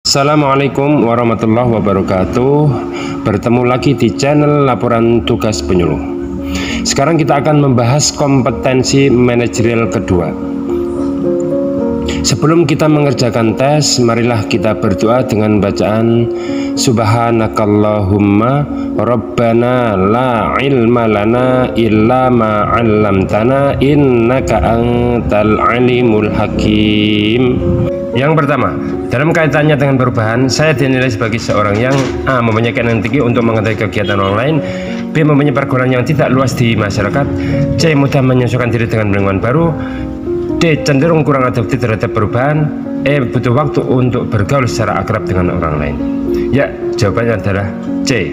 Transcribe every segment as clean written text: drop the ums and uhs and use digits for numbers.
Assalamualaikum warahmatullahi wabarakatuh. Bertemu lagi di channel Laporan Tugas Penyuluh. Sekarang kita akan membahas kompetensi manajerial kedua. Sebelum kita mengerjakan tes, marilah kita berdoa dengan bacaan Subhanakallahumma Rabbana la ilma lana illa ma 'allamtana innaka antal alimul hakim. Yang pertama, dalam kaitannya dengan perubahan, saya dinilai sebagai seorang yang A. mempunyai keinginan tinggi untuk mengetahui kegiatan orang lain, B. mempunyai pergaulan yang tidak luas di masyarakat, C. mudah menyesuaikan diri dengan lingkungan baru, D. cenderung kurang adaptif terhadap perubahan, E. butuh waktu untuk bergaul secara akrab dengan orang lain. Ya, jawabannya adalah C.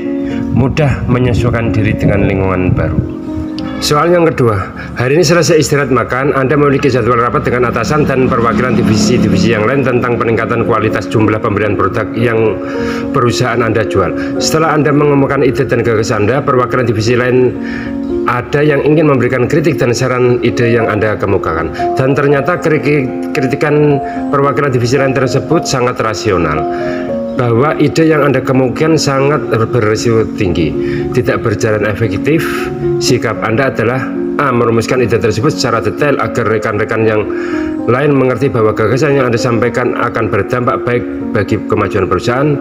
mudah menyesuaikan diri dengan lingkungan baru. Soal yang kedua, hari ini selesai istirahat makan, Anda memiliki jadwal rapat dengan atasan dan perwakilan divisi-divisi yang lain tentang peningkatan kualitas jumlah pemberian produk yang perusahaan Anda jual. Setelah Anda mengemukakan ide dan gagasan Anda, perwakilan divisi lain ada yang ingin memberikan kritik dan saran ide yang Anda kemukakan. Dan ternyata kritikan perwakilan divisi lain tersebut sangat rasional, bahwa ide yang Anda kemukakan sangat berisiko tinggi, tidak berjalan efektif. Sikap Anda adalah A. merumuskan ide tersebut secara detail agar rekan-rekan yang lain mengerti bahwa gagasan yang Anda sampaikan akan berdampak baik bagi kemajuan perusahaan.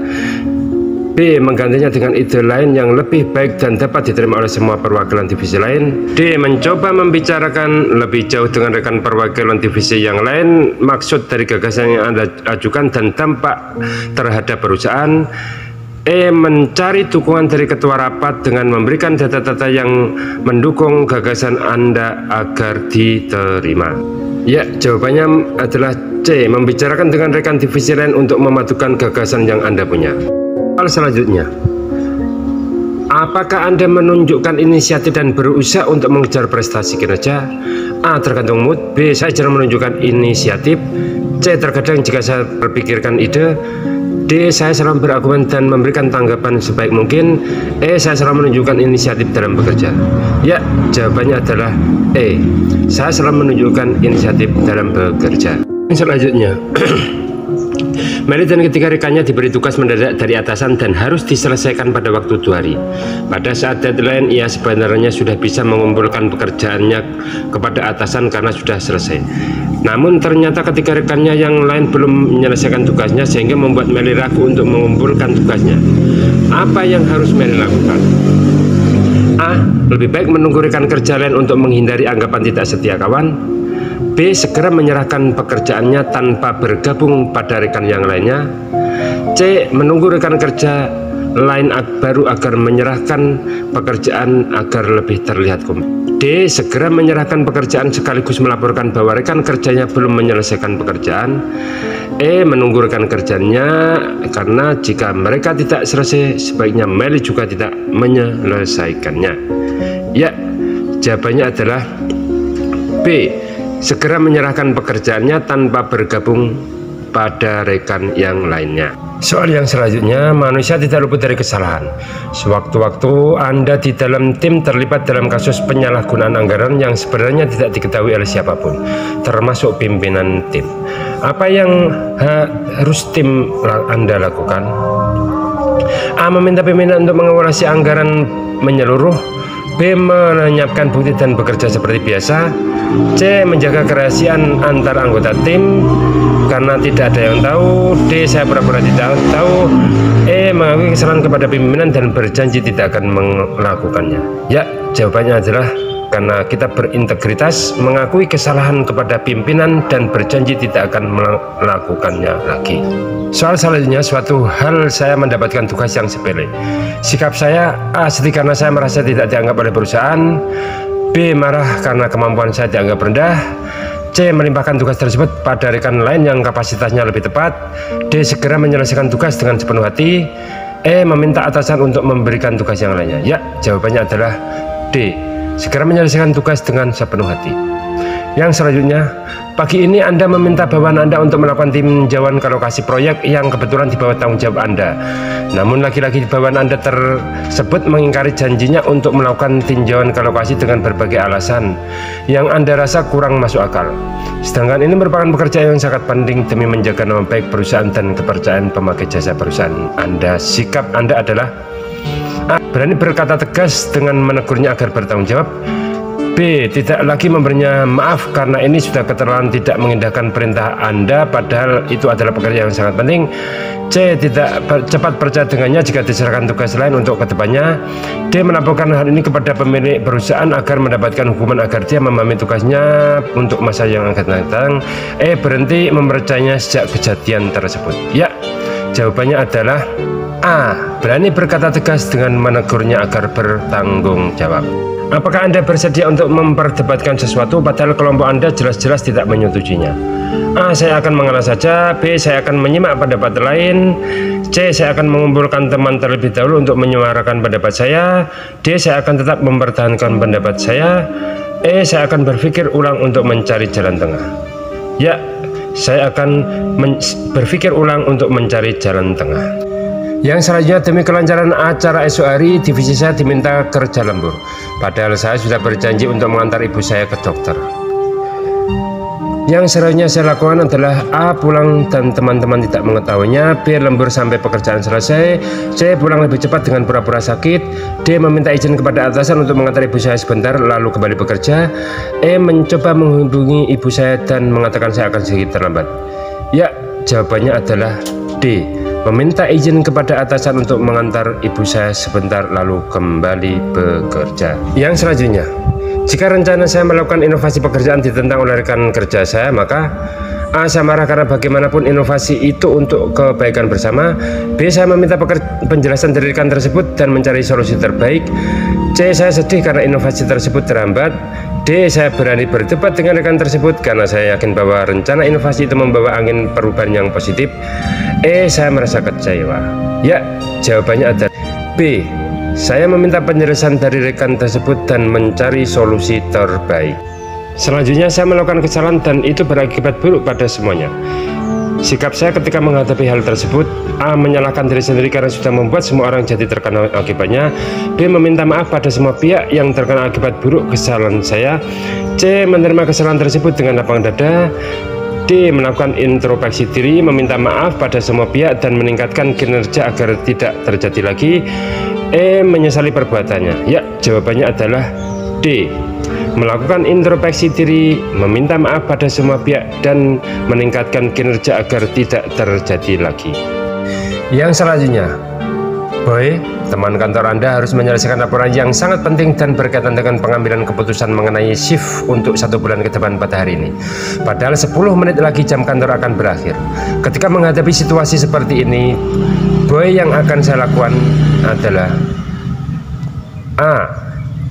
B. menggantinya dengan ide lain yang lebih baik dan dapat diterima oleh semua perwakilan divisi lain. D. mencoba membicarakan lebih jauh dengan rekan perwakilan divisi yang lain maksud dari gagasan yang Anda ajukan dan dampak terhadap perusahaan. E. mencari dukungan dari ketua rapat dengan memberikan data-data yang mendukung gagasan Anda agar diterima. Ya, jawabannya adalah C. membicarakan dengan rekan divisi lain untuk memadukan gagasan yang Anda punya. Soal selanjutnya, apakah Anda menunjukkan inisiatif dan berusaha untuk mengejar prestasi kinerja? A. tergantung mood. B. saya jarang menunjukkan inisiatif. C. terkadang jika saya berpikirkan ide. D. saya selalu berargumen dan memberikan tanggapan sebaik mungkin. E. saya selalu menunjukkan inisiatif dalam bekerja. Ya, jawabannya adalah E. saya selalu menunjukkan inisiatif dalam bekerja. Selanjutnya, Meli dan ketiga rekannya diberi tugas mendadak dari atasan dan harus diselesaikan pada waktu 2 hari. Pada saat deadline, ia sebenarnya sudah bisa mengumpulkan pekerjaannya kepada atasan karena sudah selesai. Namun ternyata ketiga rekannya yang lain belum menyelesaikan tugasnya, sehingga membuat Meli ragu untuk mengumpulkan tugasnya. Apa yang harus Meli lakukan? A. lebih baik menunggu rekan kerja lain untuk menghindari anggapan tidak setia kawan. B. segera menyerahkan pekerjaannya tanpa bergabung pada rekan yang lainnya. C. menunggu rekan kerja lain baru agar menyerahkan pekerjaan agar lebih terlihat kompeten. D. segera menyerahkan pekerjaan sekaligus melaporkan bahwa rekan kerjanya belum menyelesaikan pekerjaan. E. menunggu rekan kerjanya karena jika mereka tidak selesai, sebaiknya Meli juga tidak menyelesaikannya. Ya, jawabannya adalah B. segera menyerahkan pekerjaannya tanpa bergabung pada rekan yang lainnya. Soal yang selanjutnya, manusia tidak luput dari kesalahan. Sewaktu-waktu Anda di dalam tim terlibat dalam kasus penyalahgunaan anggaran yang sebenarnya tidak diketahui oleh siapapun, termasuk pimpinan tim. Apa yang harus tim Anda lakukan? A. meminta pimpinan untuk mengevaluasi anggaran menyeluruh. B. menyiapkan bukti dan bekerja seperti biasa. C. menjaga kerahasiaan antar anggota tim karena tidak ada yang tahu. D. saya pura-pura tidak tahu. E. mengakui kesalahan kepada pimpinan dan berjanji tidak akan melakukannya. Ya, jawabannya adalah karena kita berintegritas, mengakui kesalahan kepada pimpinan dan berjanji tidak akan melakukannya lagi. Soal selanjutnya, suatu hal saya mendapatkan tugas yang sepele. Sikap saya A. sedih karena saya merasa tidak dianggap oleh perusahaan. B. marah karena kemampuan saya dianggap rendah. C. melimpahkan tugas tersebut pada rekan lain yang kapasitasnya lebih tepat. D. segera menyelesaikan tugas dengan sepenuh hati. E. meminta atasan untuk memberikan tugas yang lainnya. Ya, jawabannya adalah D. segera menyelesaikan tugas dengan sepenuh hati. Yang selanjutnya, pagi ini Anda meminta bawahan Anda untuk melakukan tinjauan ke lokasi proyek yang kebetulan di bawah tanggung jawab Anda. Namun laki-laki di bawahan Anda tersebut mengingkari janjinya untuk melakukan tinjauan ke lokasi dengan berbagai alasan yang Anda rasa kurang masuk akal. Sedangkan ini merupakan pekerjaan yang sangat penting demi menjaga nama baik perusahaan dan kepercayaan pemakai jasa perusahaan Anda. Sikap Anda adalah A. Berani berkata tegas dengan menegurnya agar bertanggung jawab. B. Tidak lagi memberinya maaf karena ini sudah keterlaluan tidak mengindahkan perintah Anda padahal itu adalah pekerjaan yang sangat penting. C. Tidak cepat percaya dengannya jika diserahkan tugas lain untuk kedepannya. D. Melaporkan hal ini kepada pemilik perusahaan agar mendapatkan hukuman agar dia memahami tugasnya untuk masa yang akan datang. E. Berhenti mempercayainya sejak kejadian tersebut. Ya, jawabannya adalah A. Berani berkata tegas dengan menegurnya agar bertanggung jawab. Apakah Anda bersedia untuk memperdebatkan sesuatu padahal kelompok Anda jelas-jelas tidak menyetujuinya? A. Saya akan mengalah saja. B. Saya akan menyimak pendapat lain. C. Saya akan mengumpulkan teman terlebih dahulu untuk menyuarakan pendapat saya. D. Saya akan tetap mempertahankan pendapat saya. E. Saya akan berpikir ulang untuk mencari jalan tengah. Ya, saya akan berpikir ulang untuk mencari jalan tengah. Yang selanjutnya, demi kelancaran acara esok hari, divisi saya diminta kerja lembur. Padahal saya sudah berjanji untuk mengantar ibu saya ke dokter. Yang selanjutnya saya lakukan adalah A. Pulang dan teman-teman tidak mengetahuinya. B. Lembur sampai pekerjaan selesai. C. Pulang lebih cepat dengan pura-pura sakit. D. Meminta izin kepada atasan untuk mengantar ibu saya sebentar lalu kembali bekerja. E. Mencoba menghubungi ibu saya dan mengatakan saya akan sedikit terlambat. Ya, jawabannya adalah D. Meminta izin kepada atasan untuk mengantar ibu saya sebentar lalu kembali bekerja. Yang selanjutnya, jika rencana saya melakukan inovasi pekerjaan ditentang oleh rekan kerja saya, maka A. Saya marah karena bagaimanapun inovasi itu untuk kebaikan bersama. B. Saya meminta penjelasan dari rekan tersebut dan mencari solusi terbaik. C. Saya sedih karena inovasi tersebut terhambat. D. Saya berani berdebat dengan rekan tersebut karena saya yakin bahwa rencana inovasi itu membawa angin perubahan yang positif. E. Saya merasa kecewa. Ya, jawabannya adalah B. Saya meminta penjelasan dari rekan tersebut dan mencari solusi terbaik. Selanjutnya saya melakukan kesalahan dan itu berakibat buruk pada semuanya. Sikap saya ketika menghadapi hal tersebut: A. Menyalahkan diri sendiri karena sudah membuat semua orang jadi terkena akibatnya. B. Meminta maaf pada semua pihak yang terkena akibat buruk kesalahan saya. C. Menerima kesalahan tersebut dengan lapang dada. D. Melakukan introspeksi diri, meminta maaf pada semua pihak dan meningkatkan kinerja agar tidak terjadi lagi. E. Menyesali perbuatannya. Ya, jawabannya adalah D. Melakukan introspeksi diri, meminta maaf pada semua pihak dan meningkatkan kinerja agar tidak terjadi lagi. Yang selanjutnya, Boy, teman kantor Anda harus menyelesaikan laporan yang sangat penting dan berkaitan dengan pengambilan keputusan mengenai shift untuk 1 bulan ke depan pada hari ini. Padahal 10 menit lagi jam kantor akan berakhir. Ketika menghadapi situasi seperti ini, Boy, yang akan saya lakukan adalah A.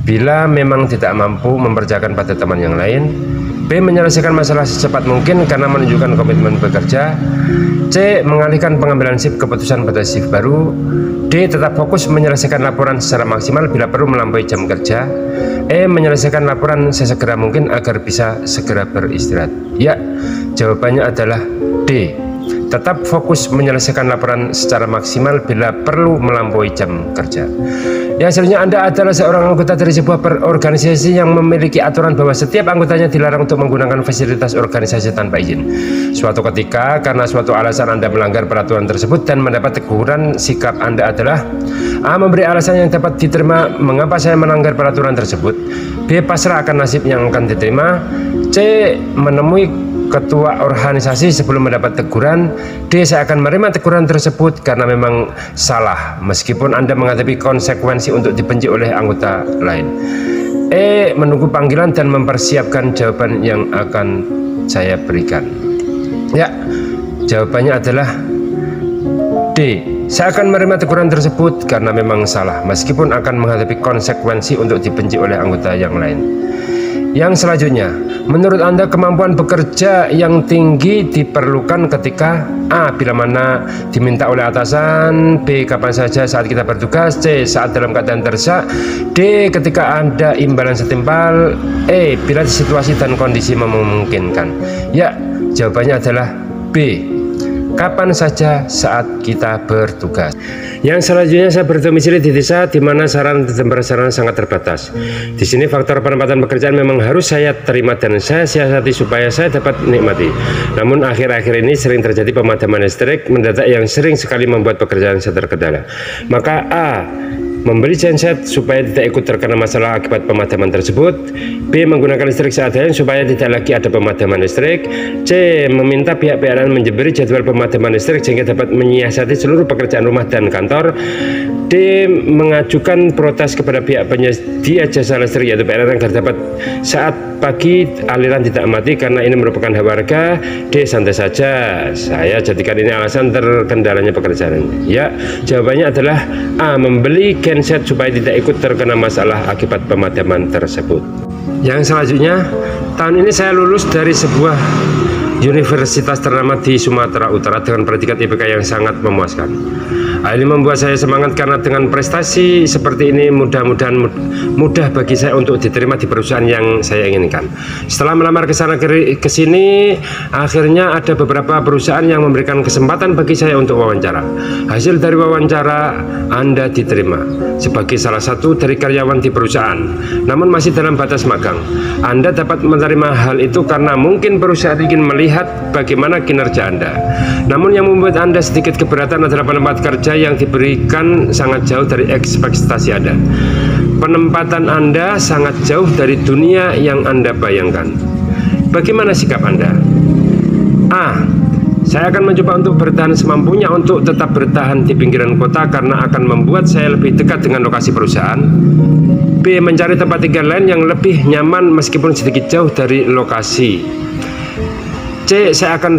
Bila memang tidak mampu mempercayakan pada teman yang lain. B. Menyelesaikan masalah secepat mungkin karena menunjukkan komitmen bekerja. C. Mengalihkan pengambilan shift keputusan pada shift baru. D. Tetap fokus menyelesaikan laporan secara maksimal bila perlu melampaui jam kerja. E. Menyelesaikan laporan sesegera mungkin agar bisa segera beristirahat. Ya, jawabannya adalah D. Tetap fokus menyelesaikan laporan secara maksimal bila perlu melampaui jam kerja. Yang selanjutnya, Anda adalah seorang anggota dari sebuah organisasi yang memiliki aturan bahwa setiap anggotanya dilarang untuk menggunakan fasilitas organisasi tanpa izin. Suatu ketika, karena suatu alasan Anda melanggar peraturan tersebut dan mendapat teguran, sikap Anda adalah A. Memberi alasan yang dapat diterima mengapa saya melanggar peraturan tersebut. B. Pasrah akan nasib yang akan diterima. C. Menemui ketua organisasi sebelum mendapat teguran. D. Saya akan menerima teguran tersebut karena memang salah meskipun Anda menghadapi konsekuensi untuk dibenci oleh anggota lain. E. Menunggu panggilan dan mempersiapkan jawaban yang akan saya berikan. Ya, jawabannya adalah D. Saya akan menerima teguran tersebut karena memang salah meskipun akan menghadapi konsekuensi untuk dibenci oleh anggota yang lain. Yang selanjutnya, menurut Anda kemampuan bekerja yang tinggi diperlukan ketika A. Bila mana diminta oleh atasan, B. Kapan saja saat kita bertugas, C. Saat dalam keadaan terdesak, D. Ketika ada imbalan setimpal, E. Bila situasi dan kondisi memungkinkan. Ya, jawabannya adalah B. Kapan saja saat kita bertugas. Yang selanjutnya, saya berdomisili di desa di mana sarana dan prasarana sangat terbatas. Di sini faktor penempatan pekerjaan memang harus saya terima dan saya siasati supaya saya dapat menikmati. Namun akhir-akhir ini sering terjadi pemadaman listrik mendadak yang sering sekali membuat pekerjaan saya terkendala. Maka A. Membeli genset supaya tidak ikut terkena masalah akibat pemadaman tersebut. B. Menggunakan listrik seadanya supaya tidak lagi ada pemadaman listrik. C. Meminta pihak PLN menjemari jadwal pemadaman listrik sehingga dapat menyiasati seluruh pekerjaan rumah dan kantor. D. Mengajukan protes kepada pihak penyedia jasa listrik yaitu PLN agar dapat saat pagi aliran tidak mati karena ini merupakan hak warga. D. Santai saja, saya jadikan ini alasan terkendalanya pekerjaan. Ya, jawabannya adalah A. Membeli genset supaya tidak ikut terkena masalah akibat pemadaman tersebut. Yang selanjutnya, tahun ini saya lulus dari sebuah universitas ternama di Sumatera Utara dengan predikat IPK yang sangat memuaskan. Hal ini membuat saya semangat karena dengan prestasi seperti ini mudah-mudahan mudah bagi saya untuk diterima di perusahaan yang saya inginkan. Setelah melamar ke sana ke sini, akhirnya ada beberapa perusahaan yang memberikan kesempatan bagi saya untuk wawancara. Hasil dari wawancara, Anda diterima sebagai salah satu dari karyawan di perusahaan. Namun masih dalam batas magang. Anda dapat menerima hal itu karena mungkin perusahaan ingin melihat bagaimana kinerja Anda. Namun yang membuat Anda sedikit keberatan adalah penempatan kerja yang diberikan sangat jauh dari ekspektasi Anda. Penempatan Anda sangat jauh dari dunia yang Anda bayangkan. Bagaimana sikap Anda? A. Saya akan mencoba untuk bertahan semampunya untuk tetap bertahan di pinggiran kota karena akan membuat saya lebih dekat dengan lokasi perusahaan. B. Mencari tempat tinggal lain yang lebih nyaman meskipun sedikit jauh dari lokasi. C. Saya akan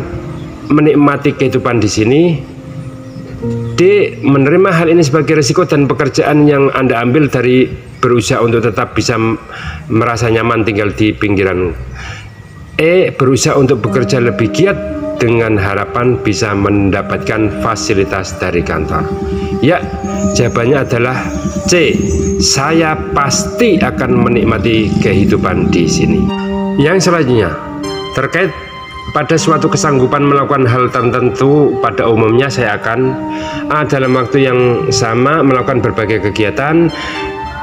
menikmati kehidupan di sini. D. Menerima hal ini sebagai risiko dan pekerjaan yang Anda ambil dari berusaha untuk tetap bisa merasa nyaman tinggal di pinggiran. E. Berusaha untuk bekerja lebih giat dengan harapan bisa mendapatkan fasilitas dari kantor. Ya, jawabannya adalah C. Saya pasti akan menikmati kehidupan di sini. Yang selanjutnya, terkait pada suatu kesanggupan melakukan hal tertentu, pada umumnya saya akan A. Dalam waktu yang sama melakukan berbagai kegiatan.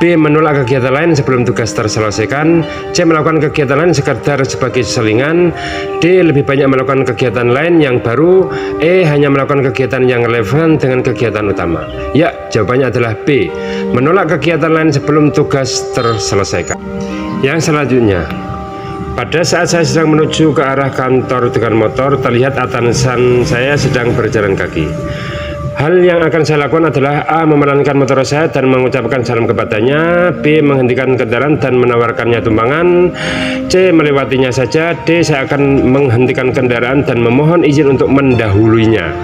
B. Menolak kegiatan lain sebelum tugas terselesaikan. C. Melakukan kegiatan lain sekedar sebagai selingan. D. Lebih banyak melakukan kegiatan lain yang baru. E. Hanya melakukan kegiatan yang relevan dengan kegiatan utama. Ya, jawabannya adalah B. Menolak kegiatan lain sebelum tugas terselesaikan. Yang selanjutnya, pada saat saya sedang menuju ke arah kantor dengan motor, terlihat atasan saya sedang berjalan kaki. Hal yang akan saya lakukan adalah A. Memerankan motor saya dan mengucapkan salam kepadanya. B. Menghentikan kendaraan dan menawarkannya tumpangan. C. Melewatinya saja. D. Saya akan menghentikan kendaraan dan memohon izin untuk mendahulunya.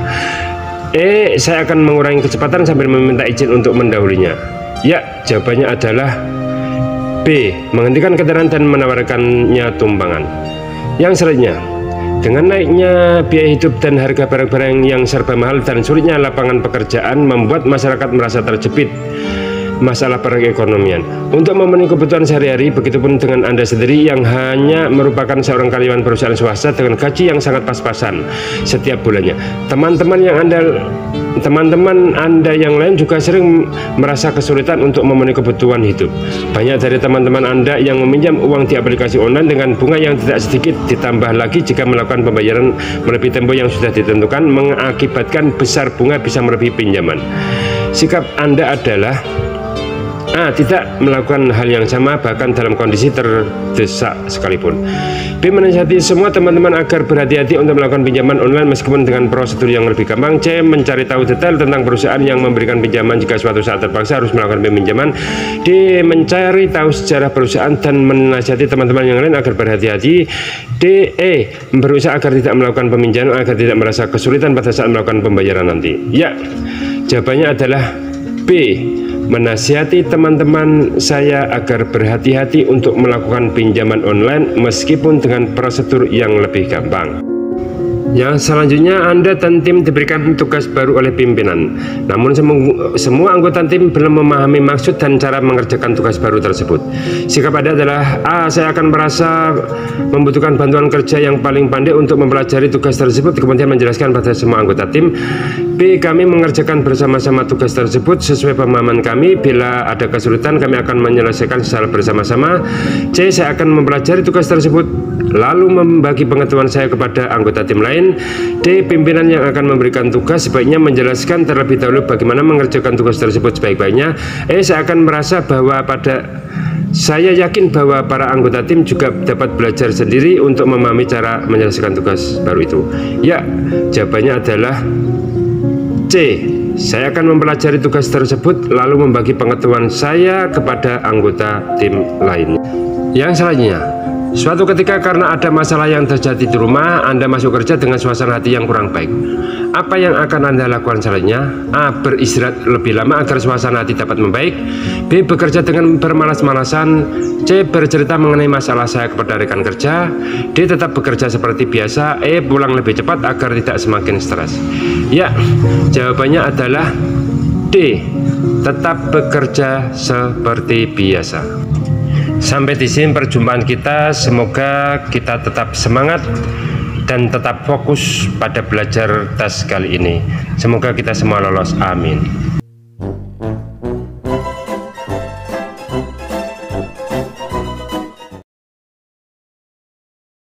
E. Saya akan mengurangi kecepatan sambil meminta izin untuk mendahulunya. Ya, jawabannya adalah B. Menghentikan kendaraan dan menawarkannya tumpangan. Yang selanjutnya, dengan naiknya biaya hidup dan harga barang-barang yang serba mahal dan sulitnya lapangan pekerjaan membuat masyarakat merasa terjepit masalah perekonomian. Untuk memenuhi kebutuhan sehari-hari, begitupun dengan Anda sendiri yang hanya merupakan seorang karyawan perusahaan swasta dengan gaji yang sangat pas-pasan setiap bulannya. Teman-teman Anda yang lain juga sering merasa kesulitan untuk memenuhi kebutuhan hidup. Banyak dari teman-teman Anda yang meminjam uang di aplikasi online dengan bunga yang tidak sedikit, ditambah lagi jika melakukan pembayaran melebihi tempo yang sudah ditentukan, mengakibatkan besar bunga bisa melebihi pinjaman. Sikap Anda adalah A. Tidak melakukan hal yang sama bahkan dalam kondisi terdesak sekalipun. B. Menasihati semua teman-teman agar berhati-hati untuk melakukan pinjaman online meskipun dengan prosedur yang lebih gampang. C. Mencari tahu detail tentang perusahaan yang memberikan pinjaman jika suatu saat terpaksa harus melakukan pinjaman. D. Mencari tahu sejarah perusahaan dan menasihati teman-teman yang lain agar berhati-hati. D. E. Berusaha agar tidak melakukan peminjaman agar tidak merasa kesulitan pada saat melakukan pembayaran nanti. Ya, jawabannya adalah B. menasihati teman-teman saya agar berhati-hati untuk melakukan pinjaman online meskipun dengan prosedur yang lebih gampang. Yang selanjutnya, Anda dan tim diberikan tugas baru oleh pimpinan. Namun semua anggota tim belum memahami maksud dan cara mengerjakan tugas baru tersebut. Sikap Anda adalah: A. Saya akan merasa membutuhkan bantuan kerja yang paling pandai untuk mempelajari tugas tersebut, kemudian menjelaskan pada semua anggota tim. B. Kami mengerjakan bersama-sama tugas tersebut sesuai pemahaman kami. Bila ada kesulitan, kami akan menyelesaikan secara bersama-sama. C. Saya akan mempelajari tugas tersebut lalu membagi pengetahuan saya kepada anggota tim lain. D. Pimpinan yang akan memberikan tugas sebaiknya menjelaskan terlebih dahulu bagaimana mengerjakan tugas tersebut sebaik-baiknya. E. Saya akan merasa bahwa saya yakin bahwa para anggota tim juga dapat belajar sendiri untuk memahami cara menyelesaikan tugas baru itu. Ya, jawabannya adalah C. Saya akan mempelajari tugas tersebut lalu membagi pengetahuan saya kepada anggota tim lainnya. Yang selanjutnya, suatu ketika karena ada masalah yang terjadi di rumah, Anda masuk kerja dengan suasana hati yang kurang baik. Apa yang akan Anda lakukan selanjutnya? A. Beristirahat lebih lama agar suasana hati dapat membaik. B. Bekerja dengan bermalas-malasan. C. Bercerita mengenai masalah saya kepada rekan kerja. D. Tetap bekerja seperti biasa. E. Pulang lebih cepat agar tidak semakin stres. Ya, jawabannya adalah D. Tetap bekerja seperti biasa. Sampai di sini perjumpaan kita. Semoga kita tetap semangat dan tetap fokus pada belajar tes kali ini. Semoga kita semua lolos. Amin.